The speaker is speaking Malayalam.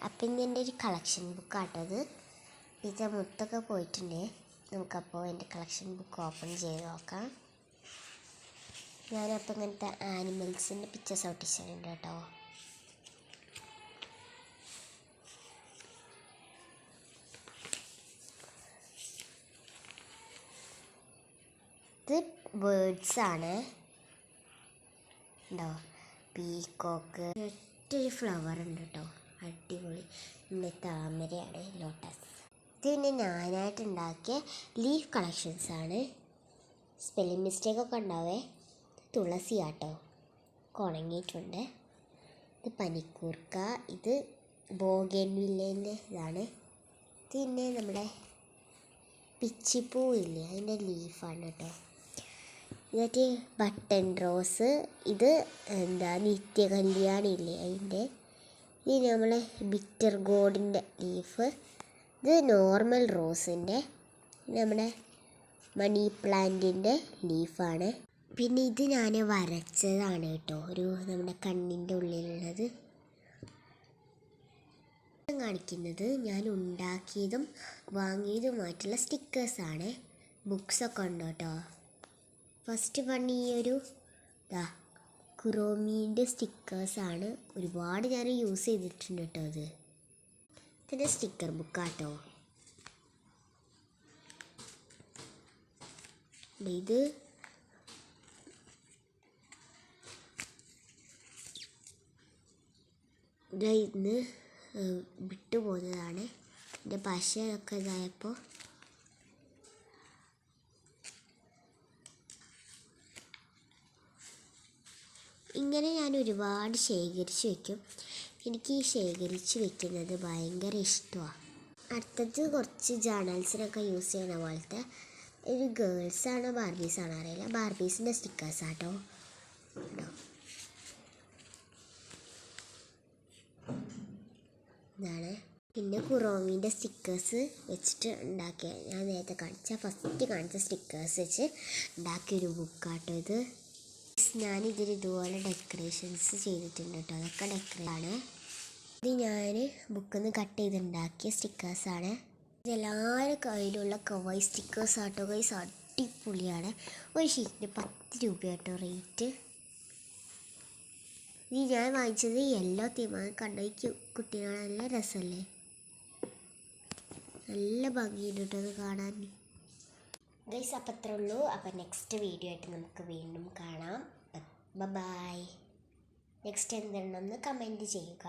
അപ്പം ഇന്ന് എൻ്റെ ഒരു കളക്ഷൻ ബുക്കാട്ടത്. ഇത് മുത്തൊക്കെ പോയിട്ടുണ്ട്. നമുക്കപ്പോൾ എൻ്റെ കളക്ഷൻ ബുക്ക് ഓപ്പൺ ചെയ്ത് നോക്കാം. ഞാനപ്പോൾ ഇങ്ങനത്തെ ആനിമൽസിൻ്റെ പിക്ചേഴ്സ് ഒട്ടിച്ചിട്ടുണ്ട് കേട്ടോ. ഇത് ബേർഡ്സാണ് ഉണ്ടോ, പീക്കോക്ക്, ഒറ്റൊരു ഫ്ലവർ ഉണ്ട് കേട്ടോ, അടിപൊളി. പിന്നെ താമരയാണ്, ലോട്ടസ്. ഇത് പിന്നെ ഞാനായിട്ട് ഉണ്ടാക്കിയ ലീഫ് കളക്ഷൻസാണ്. സ്പെല്ലിംഗ് മിസ്റ്റേക്കൊക്കെ ഉണ്ടാവേ. തുളസി ആട്ടോ, ഉണങ്ങിയിട്ടുണ്ട്. ഇത് പനിക്കൂർക്ക, ഇത് ബോഗൻവില്ലേൻ്റെ ഇതാണ്. പിന്നെ നമ്മുടെ പിച്ചിപ്പൂ ഇല്ലേ, അതിൻ്റെ ലീഫാണ് കേട്ടോ. എന്നിട്ട് ബട്ടൺ റോസ്, ഇത് നിത്യകല്യാണി ഇല്ലേ അതിൻ്റെ. ഇത് നമ്മളെ ബിറ്റർ ഗോഡിൻ്റെ ലീഫ്. ഇത് നോർമൽ റോസിൻ്റെ, നമ്മുടെ മണി പ്ലാന്റിൻ്റെ ലീഫാണ്. പിന്നെ ഇത് ഞാൻ വരച്ചതാണ് കേട്ടോ, ഒരു നമ്മുടെ കണ്ണിൻ്റെ ഉള്ളിലുള്ളത് കാണിക്കുന്നത്. ഞാൻ ഉണ്ടാക്കിയതും വാങ്ങിയതുമായിട്ടുള്ള സ്റ്റിക്കേഴ്സാണ്. ബുക്സൊക്കെ ഉണ്ട് കേട്ടോ. ഫസ്റ്റ് വൺ ഈ ഒരു കുറോമീൻ്റെ സ്റ്റിക്കേഴ്സാണ്. ഒരുപാട് ഞാൻ യൂസ് ചെയ്തിട്ടുണ്ട് കേട്ടോ. അത് പിന്നെ സ്റ്റിക്കർ ബുക്കാട്ടോ. ഇത് ഇന്ന് വിട്ടുപോകുന്നതാണ്. എൻ്റെ പശയൊക്കെ ഇതായപ്പോൾ ഇങ്ങനെ ഞാൻ ഒരുപാട് ശേഖരിച്ച് വയ്ക്കും. എനിക്ക് ഈ ശേഖരിച്ച് വെക്കുന്നത് ഭയങ്കര ഇഷ്ടമാണ്. അടുത്തത് കുറച്ച് ജേർണൽസിനൊക്കെ യൂസ് ചെയ്യുന്ന പോലത്തെ ഒരു ഗേൾസാണോ ബാർബീസാണോ അറിയില്ല, ബാർബീസിൻ്റെ സ്റ്റിക്കേഴ്സാട്ടോ. ഇതാണ്. പിന്നെ കുറോമീൻ്റെ സ്റ്റിക്കേഴ്സ് വെച്ചിട്ട് ഉണ്ടാക്കിയ, ഞാൻ നേരത്തെ ഫസ്റ്റ് കാണിച്ച സ്റ്റിക്കേഴ്സ് വെച്ച് ഉണ്ടാക്കിയൊരു ബുക്കാട്ടോ ഇത്. ഞാനിതിൽ ഇതുപോലെ ഡെക്കറേഷൻസ് ചെയ്തിട്ടുണ്ട് കേട്ടോ. അതൊക്കെ ഡെക്കറേഷനാണ്. ഇത് ഞാൻ ബുക്കിൽ നിന്ന് കട്ട് ചെയ്തുണ്ടാക്കിയ സ്റ്റിക്കേഴ്സാണ്. ഇതെല്ലാവരും കയ്യിലുള്ള കവായി സ്റ്റിക്കേഴ്സ് ആട്ടോ. ഗൈസ് അടിപൊളിയാണ്. ഒരു ഷീറ്റിന് 10 രൂപ കേട്ടോ റേറ്റ്. ഇത് ഞാൻ വാങ്ങിച്ചത് യെല്ലോ തീമാണ്. കണ്ടോ, ഈ കുട്ടികളെ നല്ല രസമല്ലേ, നല്ല ഭംഗിയുണ്ട് കേട്ടോ അത് കാണാൻ. ഗൈസ് അപ്പം അത്രേ ഉള്ളൂ. അപ്പം നെക്സ്റ്റ് വീഡിയോ ആയിട്ട് നമുക്ക് വീണ്ടും കാണാം. ബൈ. നെക്സ്റ്റ് എന്തുണ്ടെന്ന് കമൻറ്റ് ചെയ്യുക.